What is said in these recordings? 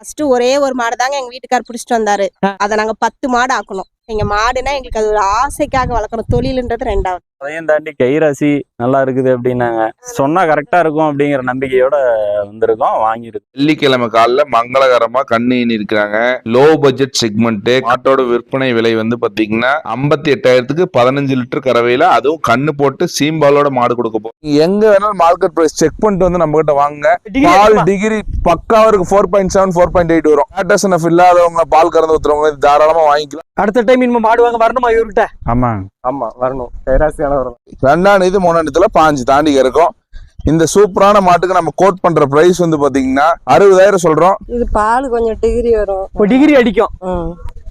First ஒரே ஒரு மாடு தாங்க எங்க வீட்டுக்கார் பிடிச்சிட்டு வந்தாரு. அதை நாங்க 10 மாடு ஆக்கணும். எங்க மாடுனா எங்களுக்கு அது ஒரு ஆசைக்காக வளர்க்கணும், தொழில்ன்றது ரெண்டாவது. அதையும் தாண்டி கைராசி நல்லா இருக்குது அப்படின்னாங்க. சொன்னா கரெக்டா இருக்கும் அப்படிங்கிற நம்பிக்கையோட வந்திருக்கோம், வாங்கிருக்கு. வெள்ளிக்கிழமை காலைல மங்களகரமா கண்ணீன் இருக்கிறாங்க. லோ பட்ஜெட் செக்மெண்ட் மாட்டோட விற்பனை விலை வந்து பாத்தீங்கன்னா 58,000க்கு 15 லிட்டர் கறவையில, அதுவும் கண்ணு போட்டு சீம்பாலோட மாடு கொடுக்க போகும். எங்க வேணாலும் மார்க்கெட் பிரைஸ் செக் பண்ணிட்டு வந்து நம்ம கிட்ட வாங்குங்க. பால் டிகிரி பக்காவருக்கு 4.7 4.8 வரும். பேட்டர்சன் இல்லாதவங்க பால் கறந்து ஊத்துறவங்க தாராளமா வாங்கிக்கலாம். அடுத்த டைம் இனிமே மாடு வாங்க வரணுமா இவர்கிட்ட? ஆமா வரணும், கைராசியான வரணும். 2ஆம் தேதி 3ஆம் தேதியில 5 தாண்டி இருக்கும். இந்த சூப்பரான மாட்டுக்கு நம்ம கோட் பண்ற பிரைஸ் வந்து பாத்தீங்கன்னா 60,000 சொல்றோம். இது பால் கொஞ்சம் டிகிரி வரும், டிகிரி அடிக்கும்,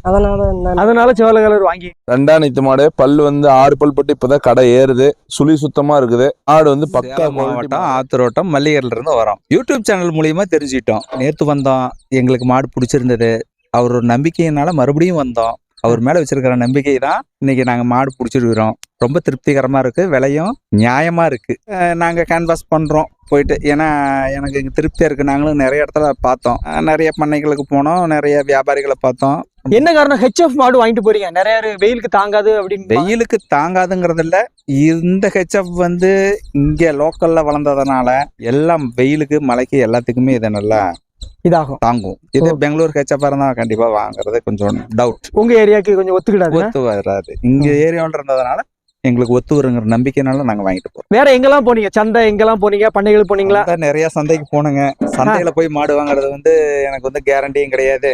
அதனால செவல கலர் வாங்கி. 2ஆம் தேதி மாடு பல்லு வந்து 6 பல் பட்டு இப்பதான் கடை ஏறுது, சுழி சுத்தமா இருக்குது. மாடு வந்து பக்கா மாவட்டம் ஆத்திரோட்டம் மல்லிகைல இருந்து வரோம். யூடியூப் சேனல் மூலியமா தெரிஞ்சுக்கிட்டோம். நேத்து வந்தோம், எங்களுக்கு மாடு பிடிச்சிருந்தது. அவர் ஒரு நம்பிக்கையினால மறுபடியும் வந்தோம். அவர் மேல வச்சிருக்கிற நம்பிக்கை தான் இன்னைக்கு நாங்க மாடு பிடிச்சிருக்கிறோம். ரொம்ப திருப்திகரமா இருக்கு, விலையும் நியாயமா இருக்கு. நாங்க கேன்வாஸ் பண்றோம் போயிட்டு, ஏன்னா எனக்கு இங்க திருப்தியா இருக்கு. நாங்களும் நிறைய இடத்துல பார்த்தோம், நிறைய பண்ணைகளுக்கு போனோம், நிறைய வியாபாரிகளை பார்த்தோம். என்ன காரணம் ஹெச்எஃப் மாடு வாங்கிட்டு போறீங்க? நிறைய வெயிலுக்கு தாங்காது அப்படின்னு. வெயிலுக்கு தாங்காதுங்கிறது இல்ல, இந்த ஹெச்எஃப் வந்து இங்க லோக்கல்ல வளர்ந்ததுனால எல்லாம் வெயிலுக்கு மழைக்கு எல்லாத்துக்குமே இதை நல்லா இதாகும், தாங்கும். இது பெங்களூர் ஹெச்எஃப் இருந்தா கண்டிப்பா வாங்குறது கொஞ்சம் டவுட். உங்க ஏரியாவுக்கு கொஞ்சம் ஒத்து வராது. இங்க ஏரியாவில் இருந்ததுனால எங்களுக்கு ஒத்து வருங்கிற நம்பிக்கைனால நாங்க வாங்கிட்டு போறோம். வேற எங்கெல்லாம் போனீங்க? சந்தை எங்கெல்லாம் போனீங்க? பண்ணைகள் போனீங்களா? நிறைய சந்தைக்கு போனுங்க. சந்தையில போய் மாடு வாங்குறது வந்து எனக்கு வந்து கேரண்டியும் கிடையாது,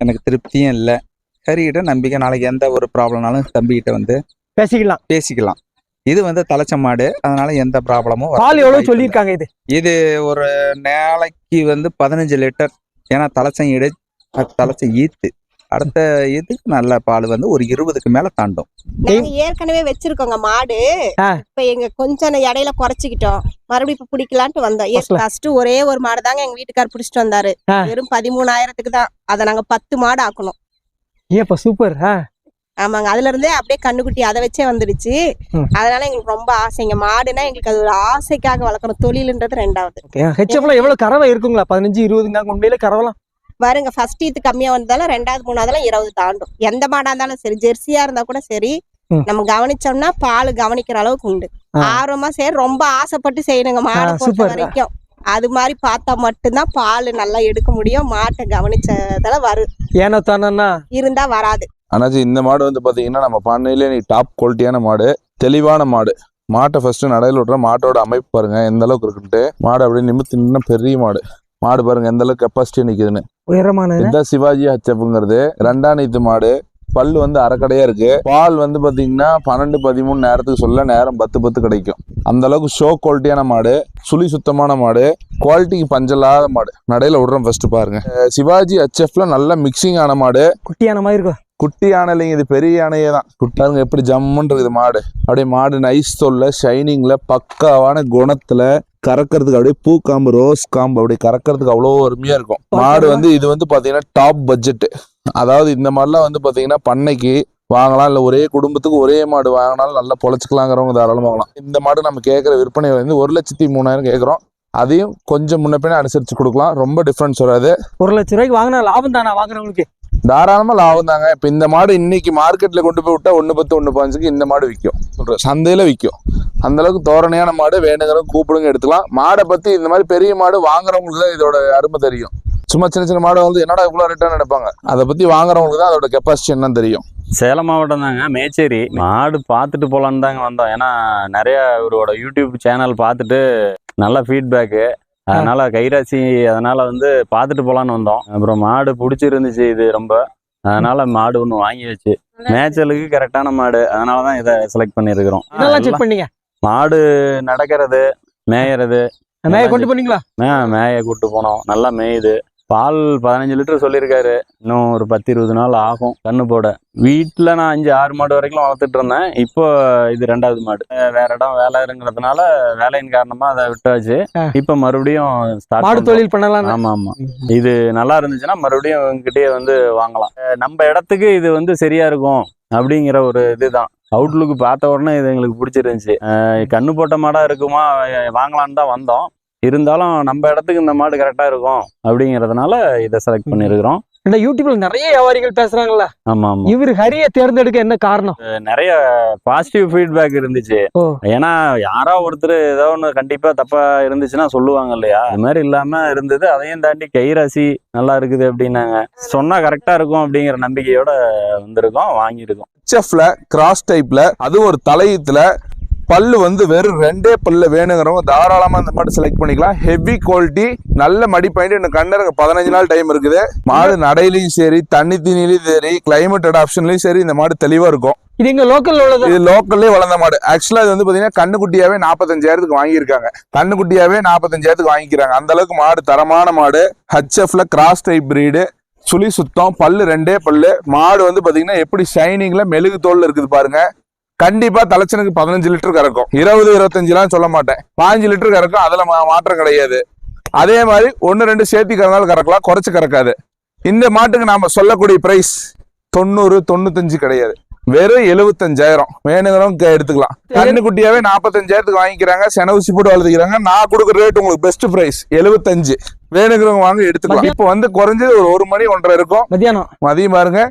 எனக்கு திருப்தியும் இல்ல. சரிகிட்ட நம்பிக்கை, நாளைக்கு எந்த ஒரு ப்ராப்ளம்னாலும் தம்பிக்கிட்ட வந்து பேசிக்கலாம். இது வந்து தலைச்ச மாடு, அதனால எந்த ப்ராப்ளமும். பால் எவ்வளவு சொல்லியிருக்காங்க? இது ஒரு நாளைக்கு வந்து 15 லிட்டர். ஏன்னா தலைச்ச ஈத்து அடுத்த ஈத்துக்கு நல்ல பால் வந்து ஒரு 20க்கு மேல தாண்டும். நாங்க ஏற்கனவே வச்சிருக்கோங்க மாடு. இப்ப எங்க கொஞ்சம் இடையில குறைச்சிக்கிட்டோம், மறுபடியும் இப்ப பிடிக்கலான்ட்டு வந்தோம். ஃபர்ஸ்ட் ஒரே ஒரு மாடு தாங்க எங்க வீட்டுக்கார் பிடிச்சிட்டு வந்தாரு. வெறும் 13,000க்கு தான். அதை நாங்க 10 மாடு ஆக்கணும். ஏப்பா சூப்பர். ஆமாங்க, அதுல இருந்தே அப்படியே கண்ணுக்குட்டி அதை வச்சே வந்துடுச்சு. அதனால எங்களுக்கு ரொம்ப ஆசைங்க. மாடுனா எங்களுக்கு அது ஒரு ஆசைக்காக வளர்க்கணும், தொழில்ன்றது ரெண்டாவது. ஹெச்எஃப்ல எவ்வளவு கறவை இருக்குங்களா? 15 20 உண்மையிலே கறவலாம் வருங்க. ஃபர்ஸ்ட் இது கம்மியா வந்தாலும் 2வது 3வதுலாம் 20 தாண்டும். எந்த மாடா இருந்தாலும் சரி, ஜெர்சியா இருந்தா கூட சரி, நம்ம கவனிச்சோம்னா பால் கவனிக்கிற அளவுக்கு உண்டு. ஆர்வமா சரி, ரொம்ப ஆசைப்பட்டு செய்யணுங்க மாடு பொறுத்த வரைக்கும். அது மாதிரி பார்த்தா மட்டும்தான் பால் நல்லா எடுக்க முடியும். மாட்டை கவனிச்சதால வரும், ஏனோ தானா இருந்தா வராது. ஆனாச்சு இந்த மாடு வந்து பாத்தீங்கன்னா நம்ம பண்ணையிலே நீ டாப் குவாலிட்டியான மாடு, தெளிவான மாடு. மாட்டை ஃபர்ஸ்ட் நடையில விட்ற மாட்டோட அமைப்பு பாருங்க எந்த அளவுக்கு இருக்குன்ட்டு. மாடு அப்படியே நிமித்து நின்னா பெரிய மாடு. மாடு பாருங்க எந்த அளவுக்கு கெப்பாசிட்டி நிக்குதுன்னு. உயரமான இதுதான் சிவாஜி ஹெச்எஃப்ங்கிறது. 2ஆம் தேதி மாடு பல்லு வந்து அரைக்கடையா இருக்கு. பால் வந்து பாத்தீங்கன்னா 12 13 நேரத்துக்கு சொல்ல, நேரம் 10 கிடைக்கும். அந்த அளவுக்கு ஷோ குவாலிட்டியான மாடு, சுழி சுத்தமான மாடு, குவாலிட்டிக்கு பஞ்சலாத மாடு. நடையில விடுறோம் ஃபர்ஸ்ட் பாருங்க. சிவாஜி ஹெச்எஃப்ல நல்ல மிக்சிங் ஆன மாடு. குட்டியான மாதிரி இருக்கும். குட்டி யானை இல்லைங்க, இது பெரிய யானையே தான். குட்டாருங்க எப்படி ஜம்முன்னு இருக்குது மாடு. அப்படியே மாடு நைஸ் தொல்ல, ஷைனிங்ல, பக்காவான குணத்துல, கறக்கிறதுக்கு அப்படியே பூ காம்பு ரோஸ் காம்பு அப்படி கறக்கிறதுக்கு அவ்வளோ அருமையா இருக்கும் மாடு. வந்து இது வந்து பாத்தீங்கன்னா டாப் பட்ஜெட். அதாவது இந்த மாதிரிலாம் வந்து பாத்தீங்கன்னா பண்ணைக்கு வாங்கலாம், இல்ல ஒரே குடும்பத்துக்கு ஒரே மாடு வாங்கினாலும் நல்லா பொழைச்சிக்கலாங்கிறவங்க தாராளமாக வாங்கலாம். இந்த மாடு நம்ம கேட்குற விற்பனை வந்து 1,03,000 கேட்குறோம். அதையும் கொஞ்சம் முன்ன பின்ன அனுசரிச்சு கொடுக்கலாம், ரொம்ப டிஃபரன்ஸ் வராது. 1,00,000 ரூபாய்க்கு வாங்கினா லாபம் தானே வாங்குறவங்களுக்கு? தாராளமா லாபம் தாங்க. இப்ப இந்த மாடு இன்னைக்கு மார்க்கெட்ல கொண்டு போய் விட்டா 1,10 1,15க்கு இந்த மாடு விற்கும், சந்தையில விற்கும். அந்த அளவுக்கு தோரணையான மாடு. வேணுங்கிறவங்க கூப்பிடுங்க, எடுத்துக்கலாம். மாடை பத்தி இந்த மாதிரி பெரிய மாடு வாங்குறவங்களுக்கு தான் இதோட அருமை தெரியும். சும்மா சின்ன சின்ன மாடு வந்து என்னடா இவ்வளவு ரேட்டா நினைப்பாங்க. அதை பத்தி வாங்குறவங்களுக்கு தான் அதோட கெப்பாசிட்டி என்னன்னு தெரியும். சேலம் மாவட்டம் தாங்க, மேச்சேரி. மாடு பார்த்துட்டு போலான்னு தாங்க வந்தோம். ஏன்னா நிறைய இவரோட யூடியூப் சேனல் பார்த்துட்டு நல்ல ஃபீட்பேக்கு, அதனால கைராசி, அதனால வந்து பார்த்துட்டு போலான்னு வந்தோம். அப்புறம் மாடு பிடிச்சிருந்துச்சு இது ரொம்ப, அதனால மாடு ஒன்று வாங்கியாச்சு. மேய்ச்சலுக்கு கரெக்டான மாடு, அதனாலதான் இதை செலக்ட் பண்ணிருக்கிறோம். மாடு நடக்கிறது, மேயறது. மேய கொண்டு போனீங்களா? மேய கூட்டு போனோம், நல்லா மேயுது. பால் 15 லிட்டர் சொல்லியிருக்காரு. இன்னும் ஒரு 10-20 நாள் ஆகும் கண்ணு போட. வீட்டில் நான் 5-6 மாடு வரைக்கும் வளர்த்துட்டு இருந்தேன். இப்போ இது 2வது மாடு. வேற இடம் வேலை இருங்கிறதுனால வேலையின் காரணமா அதை விட்டாச்சு. இப்போ மறுபடியும் மாடு தொழில் பண்ணலாம். ஆமா ஆமா, இது நல்லா இருந்துச்சுன்னா மறுபடியும் இவங்ககிட்டயே வந்து வாங்கலாம். நம்ம இடத்துக்கு இது வந்து சரியா இருக்கும் அப்படிங்கிற ஒரு இதுதான். அவுட்லுக் பார்த்த உடனே இது எங்களுக்கு பிடிச்சிருந்துச்சு. கண்ணு போட்ட மாடா இருக்குமா வாங்கலான்னு தான் வந்தோம். இருந்தாலும் நம்ம இடத்துக்கு இந்த மாடு கரெக்டா இருக்கும் அப்படிங்கறதுனால இதை செலக்ட் பண்ணிருக்கிறோம். இந்த யூடியூப்ல நிறைய வியாபாரிகள் பேசுறாங்கல்ல, ஆமா ஆமா, இவர் ஹரியை தேர்ந்தெடுக்க என்ன காரணம்? நிறைய பாசிட்டிவ் ஃபீட்பேக் இருந்துச்சு. ஓ. ஏன்னா யாரோ ஒருத்தர் ஏதோ ஒன்று கண்டிப்பா தப்பா இருந்துச்சுன்னா சொல்லுவாங்க இல்லையா, அது மாதிரி இல்லாம இருந்தது. அதையும் தாண்டி கைராசி நல்லா இருக்குது அப்படின்னாங்க, சொன்னா கரெக்டா இருக்கும் அப்படிங்கிற நம்பிக்கையோட வந்திருக்கோம், வாங்கியிருக்கோம். HFல கிராஸ் டைப்ல அதுவும் ஒரு தலையத்துல பல்லு வந்து வெறும் 2 பல்லு வேணுங்கிறவங்க தாராளமா இந்த மாடு செலக்ட் பண்ணிக்கலாம். ஹெவி குவாலிட்டி, நல்ல மடி பாயிண்ட். இன்னும் கண்ணருக்கு 15 நாள் டைம் இருக்குது. மாடு நடையிலையும் சரி, தண்ணி தீனிலையும் சரி, கிளைமேட் அடாப்ஷன்லயும் சரி, இந்த மாடு தெளிவா இருக்கும். இது எங்க லோக்கல்ல உள்ளது? இது லோக்கல்லே வளர்ந்த மாடு. ஆக்சுவலா இது வந்து பாத்தீங்கன்னா கண்ணுக்குட்டியாவே 45,000க்கு வாங்கியிருக்காங்க. கண்ணுக்குட்டியாவே 45,000க்கு வாங்கிக்கிறாங்க. அந்த அளவுக்கு மாடு தரமான மாடு. HFல கிராஸ் டைப் பிரீடு, சுழி சுத்தம், பல்லு 2 பல்லு. மாடு வந்து பாத்தீங்கன்னா எப்படி ஷைனிங்ல மெழுகு தோல்ல இருக்குது பாருங்க. கண்டிப்பா தலைச்சனுக்கு 15 லிட்டர் கறக்கும். 20-25 சொல்ல மாட்டேன், 15 லிட்டர் கறக்கும். அதுல மாற்றம் கிடையாது. அதே மாதிரி 1-2 சேர்த்தி கறந்தாலும் கறக்கலாம், குறைச்சு கறக்காது. இந்த மாட்டுக்கு நாம சொல்லக்கூடிய பிரைஸ் 90-95 கிடையாது, வெறும் 75,000. வேணுங்கிறவங்க எடுத்துக்கலாம். கண்ணுக்குட்டியாவே 45,000க்கு வாங்கிக்கிறாங்க. செனவுசி போட்டு வளர்த்துக்கிறாங்க. நான் கொடுக்குற ரேட் உங்களுக்கு பெஸ்ட் பிரைஸ் 75. வேணுங்கிறவங்க வாங்க எடுத்துக்கலாம். இப்ப வந்து குறைஞ்சது ஒரு 1 மணி 1:30 இருக்கும் மதியம் பாருங்க.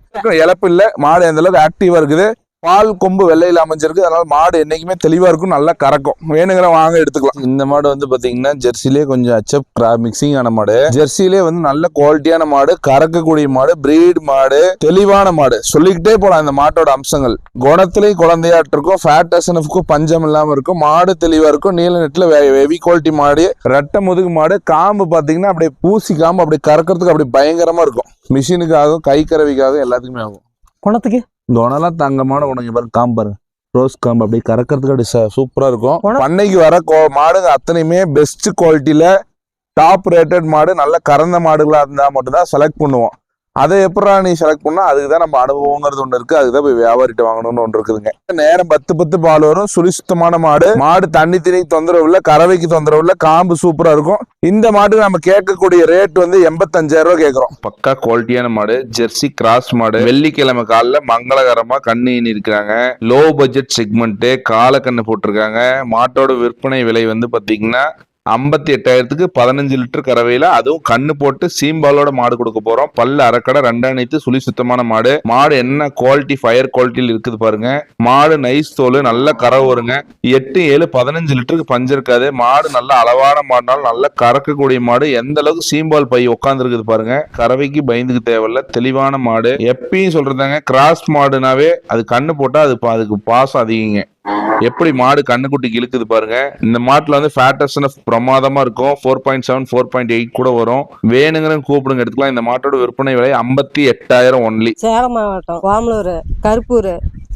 இழப்பு இல்ல, மாடு அந்த அளவுக்கு ஆக்டிவா இருக்குது. பால் கொம்பு வெள்ளையில அமைஞ்சிருக்கு. அதனால மாடு என்னைக்குமே தெளிவா இருக்கும், நல்லா கறக்கும். வேணுங்கிற வாங்க எடுத்துக்கலாம். இந்த மாடு வந்து பாத்தீங்கன்னா ஜெர்சிலே கொஞ்சம் HF மிக்சிங் ஆன மாடு. ஜெர்சிலே வந்து நல்ல குவாலிட்டியான மாடு, கறக்கக்கூடிய மாடு, பிரீட் மாடு, தெளிவான மாடு. சொல்லிக்கிட்டே போலாம் இந்த மாட்டோட அம்சங்கள். குணத்திலேயும் குழந்தையாட்டு இருக்கும், ஃபேட் எஸ்என்எஃப்க்கும் பஞ்சம் இல்லாம இருக்கும். மாடு தெளிவா இருக்கும், நீல நெட்ல ஹெவி குவாலிட்டி மாடு, ரெட்டை முதுகு மாடு. காம்பு பாத்தீங்கன்னா அப்படியே பூசி காம்பு, அப்படி கறக்கிறதுக்கு அப்படி பயங்கரமா இருக்கும். மிஷினுக்காகவும் கை கறவைக்காகவும் எல்லாத்துக்குமே ஆகும். குணத்துக்கு குணம்லாம் தங்கமான உனக்கு பாருங்க, காம்பு பாருங்க, ரோஸ் காம்பு அப்படி கறக்கிறதுக்கு அப்படி சூப்பரா இருக்கும். பண்ணைக்கு வர மாடுங்க அத்தனையுமே பெஸ்ட் குவாலிட்டியில டாப் ரேட்டட் மாடு. நல்ல கறந்த மாடுகளா இருந்தா மட்டும்தான் செலக்ட் பண்ணுவோம். அதை எப்படா நீ செலக்ட் பண்ணா, அதுக்கு தான் நம்ம அனுபவங்கிறது ஒன்று இருக்கு. அதுதான் போய் வியாபாரிட்ட வாங்கணும்னு ஒன்று இருக்குதுங்க. நேரம் 10 பால் வரும். சுழி சுத்தமான மாடு. மாடு தண்ணி திணிக்கு தொந்தரவு இல்லை, கறவைக்கு தொந்தரவு இல்லை, காம்பு சூப்பரா இருக்கும். இந்த மாட்டுக்கு நம்ம கேட்கக்கூடிய ரேட் வந்து 85,000 கேட்கறோம். பக்கா குவாலிட்டியான மாடு, ஜெர்சி கிராஸ் மாடு. வெள்ளிக்கிழமை காலில் மங்களகரமா கண்ணு இருக்கிறாங்க. லோ பட்ஜெட் செக்மெண்ட், கால கண்ணு போட்டிருக்காங்க. மாட்டோட விற்பனை விலை வந்து பாத்தீங்கன்னா 58,000க்கு 15 லிட்டர் கறவையில, அதுவும் கண்ணு போட்டு சீம்பாலோட மாடு கொடுக்க போறோம். பல்லு அரைக்கடை, 2 அணைத்து, சுழி சுத்தமான மாடு. மாடு என்ன குவாலிட்டி, ஃபயர் குவாலிட்டியில் இருக்குது பாருங்க. மாடு நைஸ் தோல், நல்ல கறவை வருங்க. 8, 7, 15 லிட்டருக்கு பஞ்சம் இருக்காது. மாடு நல்ல அளவான மாடுனாலும் நல்ல கறக்கக்கூடிய மாடு. எந்த அளவுக்கு சீம்பால் பை உட்கார்ந்து இருக்குது பாருங்க. கறவைக்கு பயந்துக்கு தேவையில்ல, தெளிவான மாடு. எப்பயும் சொல்றதாங்க, கிராஸ் மாடுனாவே அது கண்ணு போட்டா அதுக்கு பாசம் அதிகங்க. எப்படி மாடு கண்ணுக்குட்டிக்கு இழுக்குது பாருங்க. இந்த மாட்டுல வந்து ஃபேட் பிரமாதமா இருக்கும். 4.7, 4.8 கூட வரும். வேணுங்கிற கூப்பிடுங்க, எடுத்துக்கலாம். இந்த மாட்டோட விற்பனை விலை 58,000 ஒன்லி. சேலம் மாவட்டம் ஓமலூர் கருப்பூர்.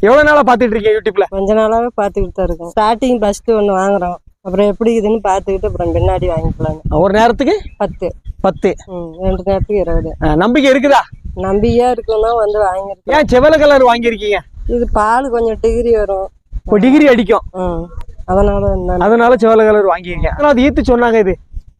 எவ்வளவு நாளா பாத்துட்டு இருக்கீங்க யூடியூப்ல? கொஞ்ச நாளாவே பாத்துக்கிட்டு தான் இருக்கோம். ஸ்டார்டிங் ஃபர்ஸ்ட் ஒண்ணு வாங்குறோம், அப்புறம் எப்படி இதுன்னு பாத்துக்கிட்டு அப்புறம் பின்னாடி வாங்கிக்கலாம். ஒரு நேரத்துக்கு 10. 2 நேரத்துக்கு 20. நம்பிக்கை இருக்குதா? நம்பிக்கையா இருக்குன்னா வந்து வாங்கிருக்கோம். ஏன் செவல கலர் வாங்கிருக்கீங்க? இது பால் கொஞ்சம் டிகிரி வரும், டிகிரி அடிக்கும். அதனால செவல கலர் வாங்கிருக்கேன். அது ஈத்து சொன்னாங்க. இது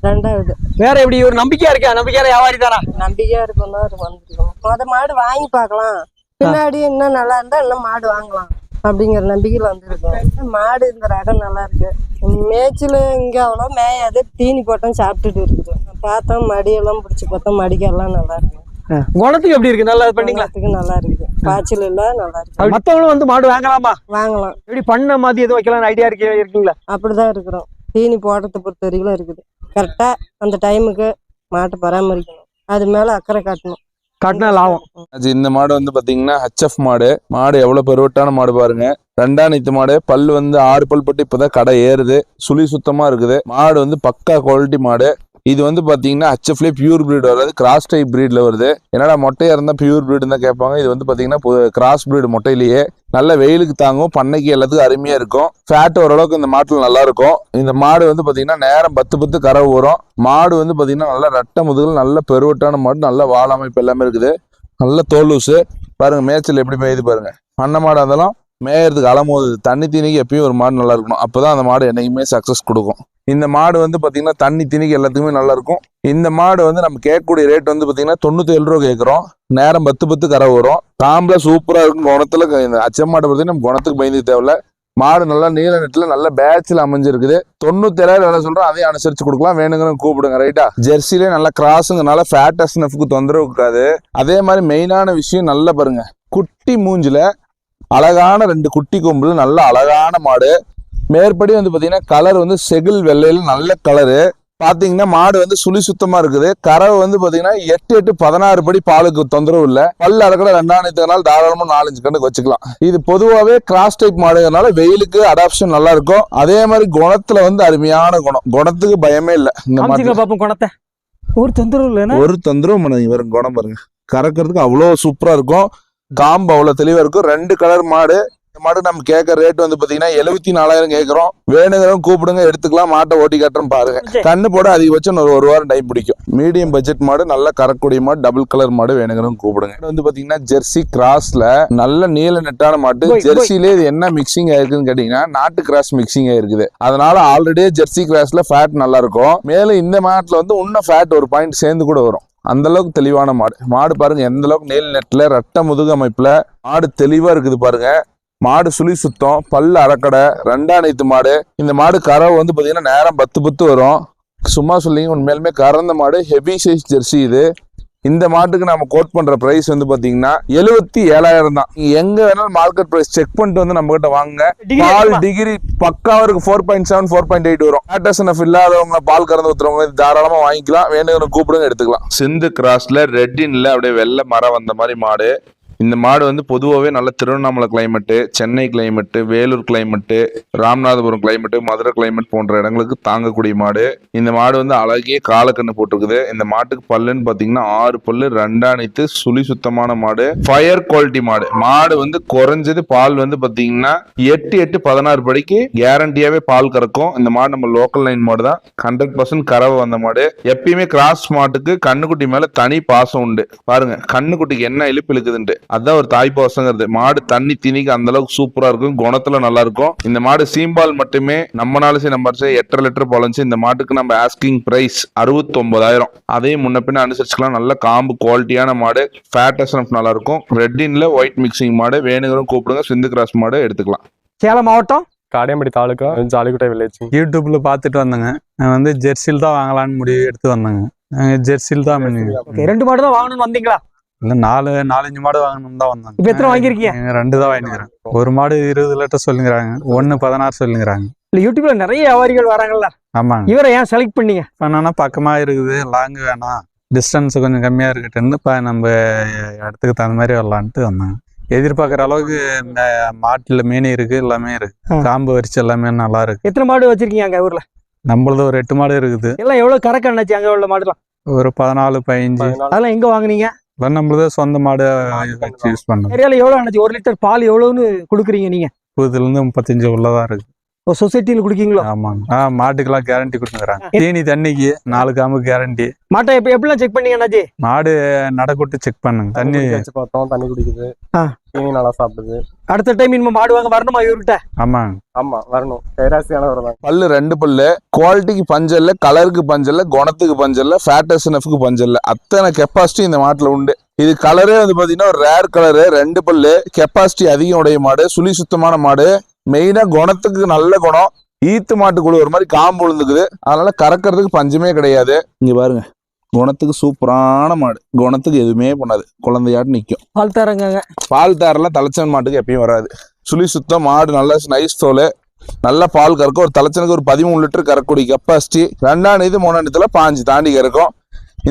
2வது. வேற எப்படி ஒரு நம்பிக்கையா இருக்கா? நம்பிக்கையான வியாபாரி தானா? நம்பிக்கையா இருக்குன்னா வந்துருக்கோம். மாடு வாங்கி பார்க்கலாம், பின்னாடி இன்னும் நல்லா இருந்தா இன்னும் மாடு வாங்கலாம் அப்படிங்கிற நம்பிக்கையில வந்துருக்கோம். மாடு இந்த ரகம் நல்லா இருக்கு. மேய்ச்சல் இங்க அவ்வளோ மேயாது, தீனி போட்டோம் சாப்பிட்டுட்டு இருக்குது. பார்த்தோம் மடியெல்லாம் பிடிச்சி பார்த்தோம், மடிக்கெல்லாம் நல்லா இருக்கு. குணத்துக்கு எப்படி இருக்கு? நல்லா பண்ணிக்கிறதுக்கு நல்லா இருக்கு, காய்ச்சல் இல்ல, நல்லா இருக்கு. மத்தவங்களும் வந்து மாடு வாங்கலாமா? வாங்கலாம். எப்படி பண்ண மாதிரி எதுவும் வைக்கலாம் ஐடியா இருக்குங்களா? அப்படிதான் இருக்கிறோம். தீனி போடுறத பொறுத்த வரைக்கும் இருக்குது. கரெக்டா அந்த டைமுக்கு மாட்டை பராமரிக்கணும், அது மேல அக்கறை காட்டணும், காட்டினா லாபம். இந்த மாடு வந்து பாத்தீங்கன்னா HF மாடு. மாடு எவ்வளவு பெருவட்டான மாடு பாருங்க. 2 அணைத்து மாடு. பல்லு வந்து 6 பல் பட்டு இப்பதான் கடை ஏறுது. சுழி சுத்தமா இருக்குது. மாடு வந்து பக்கா குவாலிட்டி மாடு. இது வந்து பாத்தீங்கன்னா HFலயே பியூர் பிரீட் வராது, கிராஸ் டைப் பிரீட்ல வருது. என்னடா மொட்டையா இருந்தா பியூர் பிரீடுன்னு தான் கேட்பாங்க. இது வந்து பாத்தீங்கன்னா கிராஸ் பிரீடு மொட்டையிலேயே. நல்ல வெயிலுக்கு தாங்கும், பண்ணைக்கு எல்லாத்துக்கும் அருமையா இருக்கும். ஃபேட் ஓரளவுக்கு இந்த மாட்டுல நல்லா இருக்கும். இந்த மாடு வந்து பாத்தீங்கன்னா நேரம் 10 கறவை வரும். மாடு வந்து பாத்தீங்கன்னா நல்ல ரெட்டை முதுகல், நல்ல பெருவட்டான மாடு, நல்ல வால் அமைப்பு எல்லாமே இருக்குது. நல்ல தோலூசு பாருங்க. மேய்ச்சல் எப்படி மேயுது பாருங்க. பண்ண மாடா இருந்தாலும் மேயறதுக்கு அலமோது. தண்ணி தீனிக்கு எப்பயும் ஒரு மாடு நல்லா இருக்கணும், அப்பதான் அந்த மாடு என்னைக்குமே சக்சஸ் கொடுக்கும். இந்த மாடு வந்து பாத்தீங்கன்னா தண்ணி தீனிக்கு எல்லாத்துக்குமே நல்லா இருக்கும். இந்த மாடு வந்து நம்ம கேட்கக்கூடிய ரேட் வந்து பாத்தீங்கன்னா 97 ரூபா கேட்கிறோம். நேரம் 10 கறவை வரும். காம்புல சூப்பரா இருக்கும். குணத்துல இந்த HF மாட்டை பத்தி நம்ம குணத்துக்கு பயந்து தேவையில்ல. மாடு நல்லா நீல நெட்ல நல்ல பேட்ச்ல அமைஞ்சிருக்குது. 97,000 விலை சொல்றோம், அதையும் அனுசரிச்சு கொடுக்கலாம். வேணுங்கிற கூப்பிடுங்க. ரைட்டா? ஜெர்சிலே நல்ல கிராஸுங்கனால ஃபேட் எஸ்என்எஃப்க்கு தொந்தரவு இருக்காது. அதே மாதிரி மெயினான விஷயம் நல்லா பாருங்க, குட்டி மூஞ்சில அழகான 2 குட்டி கொம்புல நல்ல அழகான மாடு. மேற்படி வந்து பாத்தீங்கன்னா கலர் வந்து செகில் வெள்ளையில நல்ல கலரு. பாத்தீங்கன்னா மாடு வந்து சுழி சுத்தமா இருக்குது. கறவை வந்து பாத்தீங்கன்னா 8-16 படி பாலுக்கு தொந்தரவு இல்ல. பல்லு அடக்கட 2 நாள் தாராளமா 4-5 கண்டுக்கு வச்சுக்கலாம். இது பொதுவாவே கிராஸ் டைப் மாடுங்கிறதுனால வெயிலுக்கு அடாப்ஷன் நல்லா இருக்கும். அதே மாதிரி குணத்துல வந்து அருமையான குணத்துக்கு பயமே இல்ல. இந்த மாதிரி பாப்போம் குணத்தை. ஒரு தொந்தரவு இல்ல, ஒரு தொந்தரவும் பண்ணாதீங்க. வரும் குணம் பாருங்க, கறக்கிறதுக்கு அவ்வளவு சூப்பரா இருக்கும். காம்பு அவ்வளவு தெளிவா இருக்கும். 2 கலர் மாடு. இந்த மாடு நம்ம கேட்கற ரேட் வந்து பாத்தீங்கன்னா 74,000 கேட்கறோம். வேணுங்கிறவங்க கூப்பிடுங்க, எடுத்துக்கலாம். மாட்டை ஓட்டி காட்டுறோம் பாருங்க. கண்ணு போட அதிகபட்சம் ஒரு வாரம் டைம் பிடிக்கும். மீடியம் பட்ஜெட் மாடு, நல்ல கறக்கூடிய மாடு, டபுள் கலர் மாடு. வேணுங்கிறவங்க கூப்பிடுங்க. வந்து பாத்தீங்கன்னா ஜெர்சி கிராஸ்ல நல்ல நீல நெட்டான மாட்டு. ஜெர்சிலே இது என்ன மிக்சிங் ஆயிருக்குன்னு கேட்டீங்கன்னா நாட்டு கிராஸ் மிக்சிங் ஆயிருக்குது. அதனால ஆல்ரெடி ஜெர்சி கிராஸ்ல ஃபேட் நல்லா இருக்கும். மேலும் இந்த மாட்டுல வந்து இன்னும் ஃபேட் ஒரு பாயிண்ட் சேர்ந்து கூட வரும். அந்த அளவுக்கு தெளிவான மாடு. மாடு பாருங்க எந்த அளவுக்கு நீல நெட்ல ரெட்ட முதுகு அமைப்புல மாடு தெளிவா இருக்குது பாருங்க. மாடு சுழி சுத்தம், பல்லு அறக்கடை, 2 மாடு. இந்த மாடு கறவை வந்து பாத்தீங்கன்னா நேரம் 10 வரும். சும்மா சொல்லிங்க, உண்மையிலுமே கறந்த மாடு, ஹெவி சைஸ் ஜெர்சி இது. இந்த மாட்டுக்கு நம்ம கோட் பண்ற பிரைஸ் வந்து பாத்தீங்கன்னா 77,000 தான். எங்க வேணாலும் மார்க்கெட் பிரைஸ் செக் பண்ணிட்டு வந்து நம்ம கிட்ட வாங்க. பால் டிகிரி பக்காவா இருக்கு. 4.7 4.8 வரும். ஆட்டஸ்என்எஃப் இல்லாதவங்க, பால் கறந்து ஊத்துறவங்க தாராளமா வாங்கிக்கலாம். வேணுங்கிற கூப்பிடுங்க, எடுத்துக்கலாம். சிந்து கிராஸ்ல ரெட்டின்ல அப்படியே வெள்ளை மரம் வந்த மாதிரி மாடு. இந்த மாடு வந்து பொதுவாகவே நல்ல Tiruvannamalai climate, Chennai climate, Vellore climate, Ramanathapuram climate, Madurai climate போன்ற இடங்களுக்கு தாங்கக்கூடிய மாடு. இந்த மாடு வந்து அழகிய காலக்கண்ணு போட்டிருக்குது. இந்த மாட்டுக்கு பல்லுன்னு பார்த்தீங்கன்னா 6 பல்லு, 2 சுழி சுத்தமான மாடு. ஃபயர் குவாலிட்டி மாடு. மாடு வந்து குறைஞ்சது பால் வந்து பார்த்தீங்கன்னா 8-16 படிக்கு கேரண்டியாவே பால் கறக்கும். இந்த மாடு நம்ம லோக்கல் லைன் மாடு தான். 100% கறவை வந்த மாடு. எப்பயுமே கிராஸ் மாட்டுக்கு கண்ணுக்குட்டி மேல தனி பாசம் உண்டு. பாருங்க கண்ணுக்குட்டிக்கு என்ன இழுப்பு இழுக்குதுண்டு. அதான் ஒரு தாய் பாசங்கிறது. மாடு தண்ணி திணிக்கு அந்த அளவுக்கு சூப்பரா இருக்கும். குணத்துல நல்லா இருக்கும். இந்த மாடு சீம்பால் மட்டுமே நம்மனாலும் நம்ம 8.5 லிட்டர் பாலன்ஸ். இந்த மாட்டுக்கு நம்ம ஆஸ்கிங் பிரைஸ் 69,000. அதையும் முன்ன பின்ன அனுசரிச்சுக்கலாம். நல்ல காம்பு குவாலிட்டியான மாடு. ஃபேட் எஸ்என்எஃப் நல்லா இருக்கும். ரெட்டின்ல ஒயிட் மிக்சிங் மாடு. வேணுங்கிறவங்க கூப்பிடுங்க. சிந்து கிராஸ் மாடு எடுத்துக்கலாம். சேலம் மாவட்டம் காடையம்படி தாலுக்கா, ஜாலிக்குட்டை வில்லேஜ். யூடியூப்ல பார்த்துட்டு வந்தேங்க. நான் வந்து ஜெர்சியில் தான் வாங்கலான்னு முடிவு எடுத்து வந்தேங்க. ஜெர்சியில் தான் 2 மாடு தான் வாங்கணும்னு வந்தீங்களா? இல்லை 4-5 மாடு வாங்கணும் தான் வந்தாங்க. இப்ப எத்தனை வாங்கிருக்கீங்க? 2 தான் வாங்கிக்கிறேன். ஒரு மாடு 20 லிட்டர் சொல்லுங்கிறாங்க, 1 16 சொல்லுங்கிறாங்க. இல்ல யூடியூப்ல நிறைய வியாபாரிகள் வராங்கல்ல, ஆமாங்க. இவரை ஏன் செலக்ட் பண்ணீங்க? என்னன்னா பக்கமா இருக்குது, லாங் வேணாம், டிஸ்டன்ஸ் கொஞ்சம் கம்மியா இருக்குன்னு இப்போ நம்ம இடத்துக்கு தகுந்த மாதிரி வரலான்ட்டு வந்தாங்க. எதிர்பார்க்குற அளவுக்கு மாட்டுல மீன் இருக்கு, எல்லாமே இருக்கு. காம்பு வரிச்சு எல்லாமே நல்லா இருக்கு. எத்தனை மாடு வச்சிருக்கீங்க அங்க ஊர்ல? நம்மளது ஒரு 8 மாடு இருக்குது. எல்லாம் எவ்வளவு கறக்கண்ணாச்சு அங்க உள்ள மாடுலாம்? ஒரு 14-15. அதெல்லாம் எங்க வாங்குனீங்க? நம்மளது சொந்த மாடு யூஸ் பண்ணோம். ஏரியால எவ்வளவு ஆனச்சு? 1 லிட்டர் பால் எவ்வளவுன்னு குடுக்குறீங்க நீங்க? 30 - 35 உள்ளதா இருக்கு. சொசைட்டில குடிக்கீங்களா? ஆமாங்க. மாட்டுக்கெல்லாம் கேரண்டி கொடுத்துக்கிறாங்க. தீனி தண்ணிக்கு 4 காம்பு கேரண்டி. மாட்டை எப்படிலாம் செக் பண்ணீங்க அண்ணாச்சி? மாடு நடக்கூட்டு செக் பண்ணுங்க. தண்ணி வச்சு பார்த்தோம், தண்ணி குடிக்குது, தீனி நல்லா சாப்பிடுது. அடுத்த டைம் இனிமே மாடு வாங்க வரணுமா இவர்கிட்ட? ஆமாங்க. ஆமா வரணும். கைராசியான வருவாங்க. பல்லு 2 பல்லு. குவாலிட்டிக்கு பஞ்சல்ல, கலருக்கு பஞ்சல்ல, குணத்துக்கு பஞ்சல்ல, ஃபேட் எஸ்என்எஃப்க்கு பஞ்சல்ல. அத்தனை கெப்பாசிட்டி இந்த மாட்டுல உண்டு. இது கலரே வந்து பாத்தீங்கன்னா ஒரு ரேர் கலரு. 2 பல்லு. கெப்பாசிட்டி அதிகம் உடைய மாடு. சுழி சுத்தமான மாடு. மெயினா குணத்துக்கு நல்ல குணம். ஈத்து மாட்டுக்குள்ள ஒரு மாதிரி காம்பு விழுந்துக்குது. அதனால கறக்கிறதுக்கு பஞ்சமே கிடையாது. இங்க பாருங்க, குணத்துக்கு சூப்பரான மாடு. குணத்துக்கு எதுவுமே பண்ணாது, குழந்தையாட்டு நிற்கும். பால் தரங்க. பால் தாரெல்லாம் தலைச்சன் மாட்டுக்கு எப்பயும் வராது. சுழி சுத்தம் மாடு, நல்ல நைஸ் தோல், நல்ல பால் கறக்கும். ஒரு தலைச்சனுக்கு ஒரு 13 லிட்டர் கறக்கூடிய கெப்பாசிட்டி. 2 3 5 தாண்டி கறக்கும்.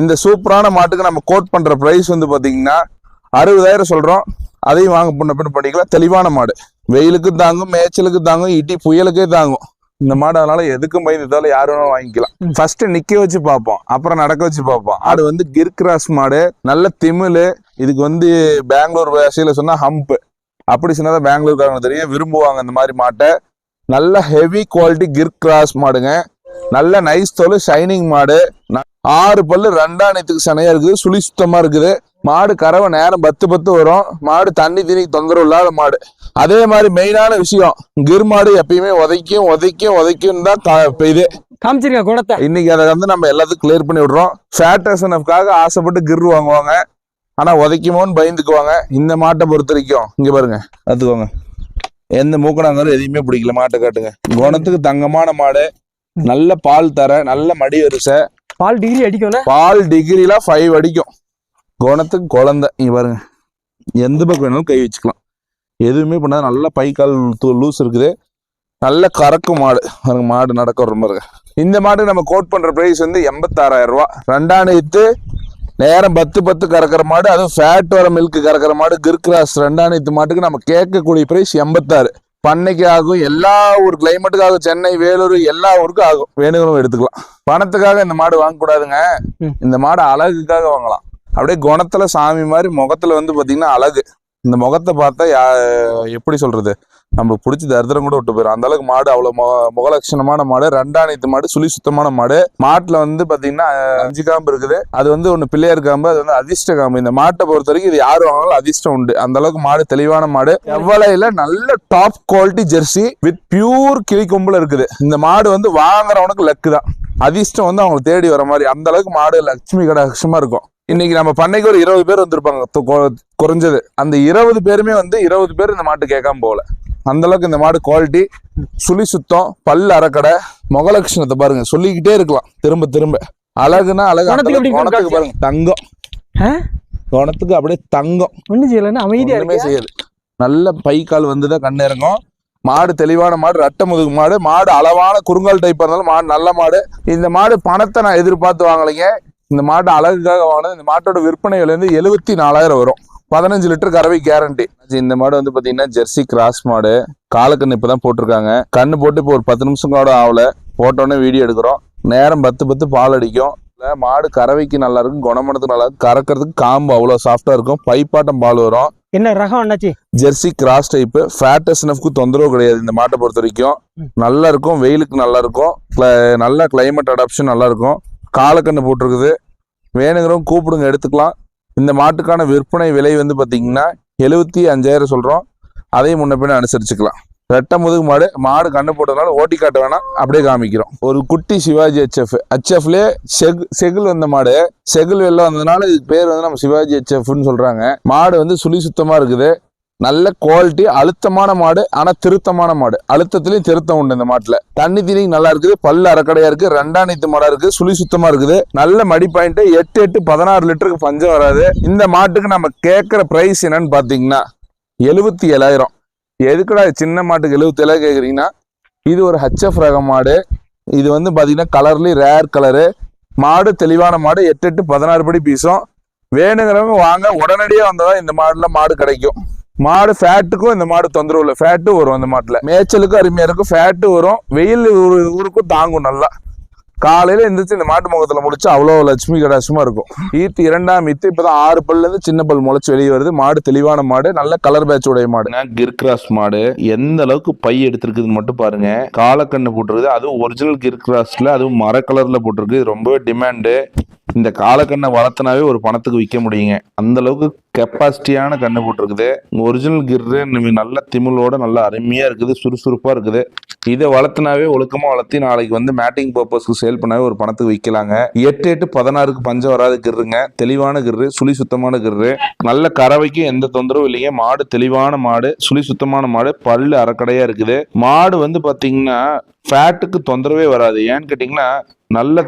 இந்த சூப்பரான மாட்டுக்கு நம்ம கோட் பண்ற பிரைஸ் வந்து பாத்தீங்கன்னா 60,000 சொல்றோம். அதையும் வாங்க பின்ன பண்ணிக்கலாம். தெளிவான மாடு. வெயிலுக்கு தாங்கும், மேய்ச்சலுக்கு தாங்கும், இடி புயலுக்கே தாங்கும் இந்த மாடு. அதனால எதுக்கும் பயந்துதால யாரும் வேணாலும் வாங்கிக்கலாம். ஃபர்ஸ்ட் நிக்க வச்சு பார்ப்போம், அப்புறம் நடக்க வச்சு பார்ப்போம். ஆடு வந்து கிர் கிராஸ் மாடு. நல்ல திமிழ். இதுக்கு வந்து பெங்களூர் பாஷையில சொன்னா ஹம்ப். அப்படி சொன்னாதான் பெங்களூர்காரங்க தெரியும், விரும்புவாங்க இந்த மாதிரி மாட்டை. நல்ல ஹெவி குவாலிட்டி கிர் கிராஸ் மாடுங்க. நல்ல நைஸ் தோல், ஷைனிங் மாடு. 6 பல்லு, 2 சனையா இருக்குது. சுழி சுத்தமா இருக்குது. மாடு கறவை நேரம் 10 வரும். மாடு தண்ணி தீனிக்கு தொந்தரவு இல்லாத மாடு. அதே மாதிரி மெயினான விஷயம், கிர் மாடு எப்பயுமே உதைக்கும் தான் இது காமிச்சிருக்க குணத்தை. இன்னைக்கு அதை வந்து நம்ம எல்லாத்துக்கும் கிளியர் பண்ணி விடுறோம். ஃபேட் எஸ்என்எஃப்காக ஆசைப்பட்டு கிர் வாங்குவாங்க, ஆனா உதைக்குமோன்னு பயந்துக்குவாங்க. இந்த மாட்டை பொறுத்த வரைக்கும் இங்க பாருங்க, அதுக்குவாங்க எந்த மூக்கணாங்காரும் எதையுமே பிடிக்கல. மாட்டை காட்டுங்க. குணத்துக்கு தங்கமான மாடு, நல்ல பால் தர, நல்ல மடி வரிசை. பால் டிகிரி அடிக்கும். பால் டிகிரிலாம் 5 அடிக்கும். குணத்துக்கு குழந்தை. இங்க பாருங்க, எந்த பக்கம் வேணாலும் கை வச்சுக்கலாம், எதுவுமே பண்ணாது. நல்ல பை கால் லூஸ் இருக்குது. நல்ல கறக்கும் மாடு. பாருங்க, மாடு நடக்க ரொம்ப இருக்கு. இந்த மாடு நம்ம கோட் பண்ற பிரைஸ் வந்து 86,000 ரூபா. 2 நேரம் 10 கறக்கிற மாடு, அதுவும் ஃபேட் வர மில்க் கறக்கிற மாடு, கிர்கிராஸ் 2 மாட்டுக்கு நம்ம கேட்கக்கூடிய பிரைஸ் 86. பண்ணைக்கு ஆகும், எல்லா ஊர் கிளைமேட்டுக்கு ஆகும், சென்னை, வேலூர் எல்லா ஊருக்கும் ஆகும். வேணுங்களும் எடுத்துக்கலாம். பணத்துக்காக இந்த மாடு வாங்கக்கூடாதுங்க. இந்த மாடு அழகுக்காக வாங்கலாம். அப்படியே குணத்துல சாமி மாதிரி, முகத்துல வந்து பாத்தீங்கன்னா அழகு. இந்த முகத்தை பார்த்தா எப்படி சொல்றது, நம்ம பிடிச்சி தரித்திரம் கூட விட்டு போயிடும். அந்த அளவுக்கு மாடு அவ்வளவு முகலட்சணமான மாடு. 2 மாடு, சுழி சுத்தமான மாடு. மாட்டுல வந்து பாத்தீங்கன்னா 5 காம்பு இருக்குது. அது வந்து ஒண்ணு பிள்ளையார் காம்பு, அது வந்து அதிர்ஷ்ட காம்பு. இந்த மாட்டை பொறுத்த வரைக்கும் இது யாரு வாங்கினாலும் அதிர்ஷ்டம் உண்டு. அந்த அளவுக்கு மாடு தெளிவான மாடு. எவ்வளையில நல்ல top quality Jersey with pure கிளி கொம்புல இருக்குது. இந்த மாடு வந்து வாங்குறவனுக்கு லக்கு தான். அதிர்ஷ்டம் வந்து அவங்களை தேடி வர மாதிரி. அந்த அளவுக்கு மாடு லட்சுமி கடாட்சமா இருக்கும். இன்னைக்கு நம்ம பண்ணைக்கு ஒரு 20 பேர் வந்திருப்பாங்க குறைஞ்சது. அந்த 20 பேருமே வந்து 20 பேர் இந்த மாட்டு கேட்காம போகல. அந்த அளவுக்கு இந்த மாடு குவாலிட்டி, சுழி சுத்தம், பல் அறக்கடை, முகலட்சணத்தை பாருங்க, சொல்லிக்கிட்டே இருக்கலாம் திரும்ப திரும்ப. அழகுனா அழகு. குணத்துக்கு பாருங்க, தங்கம். குணத்துக்கு அப்படியே தங்கம். ஒண்ணு செய்யலன்னா அமைதியா செய்யுது. நல்ல பை கால் வந்துதான் கண்ணு இறங்கும். மாடு தெளிவான மாடு, ரட்ட முதுகு மாடு. மாடு அளவான குறுங்கால் டைப்பா இருந்தாலும் மாடு நல்ல மாடு. இந்த மாடு பணத்தை நான் எதிர்பார்த்து வாங்கலைங்க. இந்த மாட்டு அழகுக்காக வாங்கினது. இந்த மாட்டோட விற்பனை விலை வந்து 74,000 வரும். 15 லிட்டர் கறவை கேரண்டி. இந்த மாடு வந்து பாத்தீங்கன்னா ஜெர்சி கிராஸ் மாடு. காலக்கண்ணு இப்பதான் போட்டிருக்காங்க. கண்ணு போட்டு இப்போ ஒரு 10 நிமிஷம் கூட ஆகல. போட்டோன்னே வீடியோ எடுக்கிறோம். நேரம் 10 பால் அடிக்கும். மாடு கறவைக்கு நல்லா இருக்கும், குணமனத்துக்கு நல்லா இருக்கும். கறக்கிறதுக்கு காம்பு அவ்வளவு சாஃப்டா இருக்கும். பைப்பாட்டம் பால் வரும். என்ன ரகம் என்னாச்சு? Jersey cross type. ஃபேட்டஸ்னஃப்க்கு தொந்தரவு கிடையாது. இந்த மாட்டை பொறுத்த வரைக்கும் நல்லா இருக்கும். வெயிலுக்கு நல்லா இருக்கும். நல்ல கிளைமேட் அடாப்ஷன் நல்லா இருக்கும். காலக்கண்ணு போட்டிருக்குது. வேணுங்கிறவங்க கூப்பிடுங்க, எடுத்துக்கலாம். இந்த மாட்டுக்கான விற்பனை விலை வந்து பாத்தீங்கன்னா 75,000 சொல்றோம். அதையும் முன்ன பின்ன அனுசரிச்சுக்கலாம். ரெட்டை முதுகு மாடு. மாடு கண்ணு போட்டதுனால ஓட்டி காட்ட வேணாம், அப்படியே காமிக்கிறோம். ஒரு குட்டி சிவாஜி HFலயே செகுல் வந்த மாடு. செகுல் வெளில வந்ததுனால இதுக்கு பேர் வந்து நம்ம சிவாஜி HFன்னு சொல்றாங்க. மாடு வந்து சுழி சுத்தமா இருக்குது. நல்ல குவாலிட்டி, அழுத்தமான மாடு. ஆனா திருத்தமான மாடு. அழுத்தத்திலயும் திருத்தம் உண்டு இந்த மாட்டுல. தண்ணி தீனி நல்லா இருக்குது. பல்லு அறக்கடையா இருக்கு. 2 மாடா இருக்கு. சுழி சுத்தமா இருக்குது. நல்ல மடி பாயிண்ட். 8 16 லிட்டருக்கு பஞ்சம் வராது. இந்த மாட்டுக்கு நம்ம கேட்கிற பிரைஸ் என்னன்னு பாத்தீங்கன்னா 77,000. எதுக்குடா சின்ன மாட்டுக்கு 77,000 கேக்குறீங்கன்னா, இது ஒரு HF ரக மாடு. இது வந்து பாத்தீங்கன்னா கலர்லயும் ரேர் கலரு. மாடு தெளிவான மாடு. 8 16 படி பீஸும். வேணுங்கிறவங்க வாங்க. உடனடியே வந்ததான் இந்த மாடுல மாடு கிடைக்கும். மாடு ஃபேட்டுக்கும் இந்த மாடு தொந்தரவு இல்லை. ஃபேட்டு வரும் இந்த மாட்டுல. மேய்ச்சலுக்கும் அருமையா இருக்கும். ஃபேட்டு வரும். வெயில் ஊருக்கும் தாங்கும் நல்லா. காலையில எந்திரிச்சு இந்த மாட்டு முகத்துல முடிச்சு அவ்வளவு லட்சுமி கடாட்சமா இருக்கும். ஈத்து 2ஆம் ஈத்து. இப்பதான் 6 பல்ல இருந்து சின்ன பல் முளைச்சு வெளியே வருது. மாடு தெளிவான மாடு. நல்ல கலர் பேட்ச் உடைய மாடு. கிர்கிராஸ் மாடு எந்த அளவுக்கு பை எடுத்திருக்குதுன்னு மட்டும் பாருங்க. காலக்கண்ணு போட்டிருக்குது. அதுவும் ஒரிஜினல் கிர்கிராஸ்ல, அதுவும் மர கலர்ல போட்டிருக்கு. ரொம்பவே டிமாண்டு. இந்த காலக்கண்ணை வளர்த்தனாவே ஒரு பணத்துக்கு விற்க முடியுங்க. அந்த அளவுக்கு கெப்பாசிட்டியான கண்ணு போட்டிருக்குது. ஒரிஜினல் கிர்ரு நல்ல திமிழோட நல்லா அருமையா இருக்குது. சுறுசுறுப்பா இருக்குது. இதை வளர்த்தினாவே ஒழுக்கமா வளர்த்தி நாளைக்கு வந்து மேட்டிங் பர்பஸ்க்கு சேல் பண்ணாவே ஒரு பணத்துக்கு விற்கலாங்க. 8 16க்கு பஞ்சம் வராது கிர்ருங்க. தெளிவான கிர்ரு, சுழி சுத்தமான கிர்ரு. நல்ல கறவைக்கும் எந்த தொந்தரவும் இல்லைங்க. மாடு தெளிவான மாடு, சுழி சுத்தமான மாடு, பல்லு அறக்கடையா இருக்குது. மாடு வந்து பாத்தீங்கன்னா ஃபேட்டுக்கு தொந்தரவே வராது. ஏன்னு கேட்டீங்கன்னா நல்ல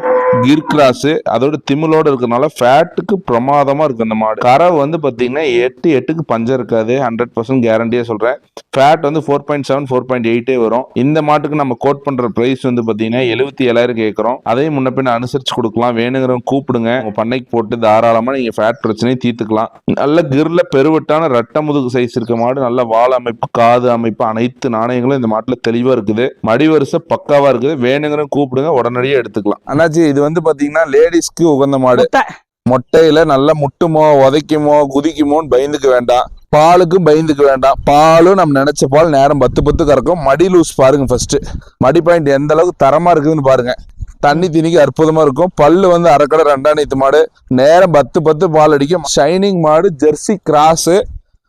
கிர்கிராஸ், அதோட திமிழோட இருக்கிறதுனால ஃபேட்டுக்கு பிரமாதமா இருக்கு அந்த மாடு. கறவை வந்து பாத்தீங்கன்னா 8க்கு பஞ்சம் இருக்காது. 100% கேரண்டியா சொல்றேன். ஃபேட் வந்து 4.7 4.8 வரும். இந்த மாட்டுக்கு நம்ம கோட் பண்ற பிரைஸ் வந்து பாத்தீங்கன்னா 77,000 கேட்கறோம். அதையும் முன்ன பின்ன அனுசரிச்சு கொடுக்கலாம். வேணுங்கிறவங்க கூப்பிடுங்க. உங்க பண்ணைக்கு போட்டு தாராளமா நீங்க ஃபேட் பிரச்சனையை தீர்த்துக்கலாம். நல்ல கிர்ல பெருவட்டான ரெட்ட முதுகு சைஸ் இருக்க மாடு. நல்ல வால் அமைப்பு, காது அமைப்பு, அனைத்து நாணயங்களும் இந்த மாட்டுல தெளிவா இருக்குது. மடி வரிசை பக்காவா இருக்குது. வேணுங்கிறவங்க கூப்பிடுங்க, உடனடியே எடுத்துக்கலாம். அண்ணாச்சி, இது வந்து பாத்தீங்கன்னா லேடிஸ்க்கு உகந்த மாடு. மொட்டையில நல்லா முட்டுமோ, உதைக்குமோ, குதிக்குமோன்னு பயந்துக்க வேண்டாம். பாலுக்கும் பயந்துக்க வேண்டாம். பாலும் நம்ம நினைச்ச பால் நேரம் 10 கறக்கும். மடி லூஸ் பாருங்க. ஃபர்ஸ்ட் மடி பாயிண்ட் எந்த அளவுக்கு தரமா இருக்குதுன்னு பாருங்க. தண்ணி திணிக்கு அற்புதமா இருக்கும். பல்லு வந்து அரைக்கடை 2ஆம் மாடு. நேரம் 10 பால் அடிக்கும். ஷைனிங் மாடு. Jersey cross.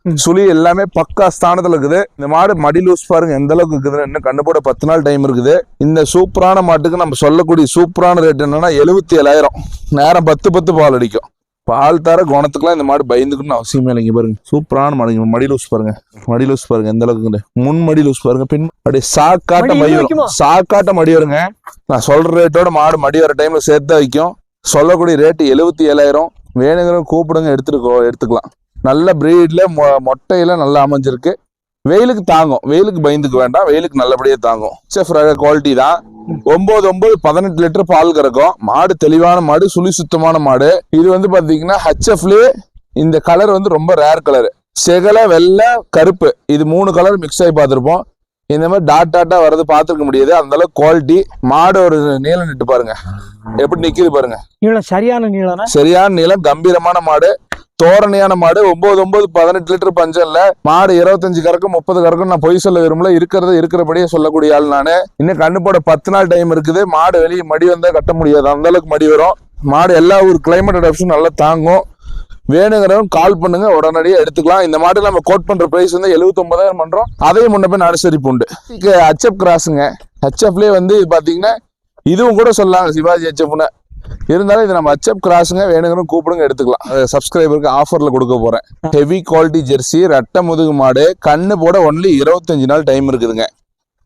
சுழி எல்லாமே பக்கா ஸ்தானத்துல இருக்குது. இந்த மாடு மடி லூஸ் பாருங்க எந்த அளவுக்கு இருக்குது. இன்னும் கண்ணு போட 10 நாள் டைம் இருக்குது. இந்த சூப்பரான மாட்டுக்கு நம்ம சொல்லக்கூடிய சூப்பரான ரேட் என்னன்னா 77,000. நேரம் 10 பால் அடிக்கும். பால் தர குணத்துக்குலாம் இந்த மாடு பயந்துக்கணும்னு அவசியமே இல்லைங்க. பாருங்க சூப்பரான மாடுங்க. மடி லூஸ் பாருங்க, மடி லூஸ் பாருங்க எந்த அளவுக்கு. முன் மடி லூஸ் பாருங்க, பின் அப்படியே சாக்காட்ட மடி மடி வைக்குமா? வரும், சாக்காட்ட மடி வருங்க. நான் சொல்ற ரேட்டோட மாடு மடி வர டைம்ல சேர்த்து வைக்கும். சொல்லக்கூடிய ரேட்டு 77,000. வேணுங்கிறவங்க கூப்பிடுங்க, எடுத்துக்கலாம். நல்ல பிரீட்ல மொட்டையில நல்லா அமைஞ்சிருக்கு. வெயிலுக்கு தாங்கும், வெயிலுக்கு பயந்துக்க வேண்டாம், வெயிலுக்கு நல்லபடியா தாங்கும். செஃப் ரக குவாலிட்டி தான். 9-18 லிட்டர் பால் கறக்கும். மாடு தெளிவான மாடு, சுழி சுத்தமான மாடு. இது வந்து பாத்தீங்கன்னா ஹெச்எஃப்லயே இந்த கலர் வந்து ரொம்ப ரேர் கலர். செகல, வெள்ளை, கருப்பு, இது 3 கலர் மிக்ஸ் ஆகி பார்த்துருப்போம். இந்த மாதிரி டாட்டா வர்றது பார்த்துருக்க முடியாது. அந்த அளவுக்கு குவாலிட்டி. மாடு ஒரு நீளம் நிட்டு பாருங்க, எப்படி நிக்குது பாருங்க. நீளம் சரியான நீளம், சரியான நீளம், கம்பீரமான மாடு, தோரணையான மாடு. 9-18 லிட்டர் பஞ்சம் இல்ல. மாடு 25 கறக்கும் 30 கறக்கும். நான் பொய் சொல்ல விரும்பல, இருக்கிறபடியே சொல்லக்கூடிய ஆள் நானு. இன்னும் கண்ணு போட 10 நாள் டைம் இருக்குது. மாடு வெளியே மடி வந்தா கட்ட முடியாது, அந்த அளவுக்கு மடி வரும். மாடு எல்லா ஊர் கிளைமேட் அடாப்ஷன் நல்லா தாங்கும். வேணுங்கிறவங்க கால் பண்ணுங்க, உடனடியாக எடுத்துக்கலாம். இந்த மாட்டுக்கு நம்ம கோட் பண்ற பிரைஸ் வந்து 79,000 பண்றோம். அதையும் முன்ன போய் அனுசரிப்பு உண்டு. ஹெச்எஃப் கிராஸுங்க. ஹெச்எஃப்லயே வந்து பாத்தீங்கன்னா இதுவும் கூட சொல்லலாம் சிவாஜி ஹெச்எஃப்னு. இருந்தாலும் இது நம்ம ஹெச்எஃப் கிராஸுங்க. வேணுங்கிறவங்க கூப்பிடுங்க, எடுத்துக்கலாம். சப்ஸ்கிரைபருக்கு ஆஃபர்ல கொடுக்க போறேன். ஹெவி குவாலிட்டி ஜெர்சி, ரெட்டை முதுகு மாடு. கண்ணு போட ஒன்லி 25 நாள் டைம் இருக்குதுங்க.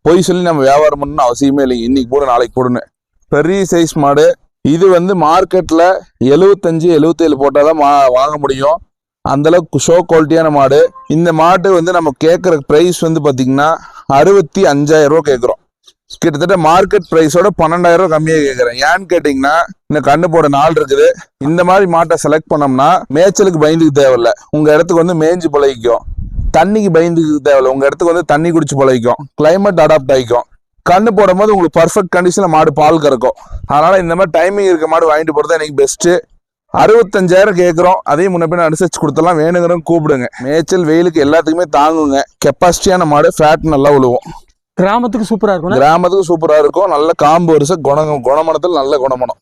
பொய் சொல்லி நம்ம வியாபாரம் பண்ணணும் அவசியமே இல்லைங்க. இன்னைக்கு போட நாளைக்கு போடுன்னு. பெரிய சைஸ் மாடு. இது வந்து மார்க்கெட்ல 75-77 போட்டாதான் வாங்க முடியும். அந்த அளவுக்கு ஷோ குவாலிட்டியான மாடு. இந்த மாடு வந்து நம்ம கேட்குற பிரைஸ் வந்து பாத்தீங்கன்னா 65,000 ரூபா கேட்குறோம். கிட்டத்தட்ட மார்க்கெட் பிரைஸோட 12,000 ரூபா கம்மியாக கேட்குறேன். ஏன்னு கேட்டிங்கன்னா இந்த கண்ணு போட நாள் இருக்குது. இந்த மாதிரி மாட்டை செலக்ட் பண்ணோம்னா மேய்ச்சலுக்கு பயந்துக்கு தேவையில்ல. உங்க இடத்துக்கு வந்து மேய்ஞ்சு பழகிக்கும். தண்ணிக்கு பயந்துக்கு தேவையில்ல. உங்க இடத்துக்கு வந்து தண்ணி குடிச்சு பழகிக்கும். கிளைமேட் அடாப்ட் ஆகிக்கும். கண்ணு போடும்போது உங்களுக்கு பர்ஃபெக்ட் கண்டிஷன்ல மாடு பால் கறக்கும். அதனால இந்த மாதிரி டைமிங் இருக்க மாடு வாங்கிட்டு போறது எனக்கு பெஸ்ட். 65,000 கேட்குறோம். அதையும் முன்ன பின்ன அனுசரிச்சு கொடுத்தலாம். வேணுங்கிறவங்க கூப்பிடுங்க. மேய்ச்சல் வெயிலுக்கு எல்லாத்துக்குமே தாங்குங்க. கெப்பாசிட்டியான மாடு, ஃபேட் நல்லா விழுவும். கிராமத்துக்கு சூப்பரா இருக்கும். கிராமத்துக்கு சூப்பரா இருக்கும். நல்ல காம்பு வருஷம் குணமனத்தில் நல்ல குணமனம்.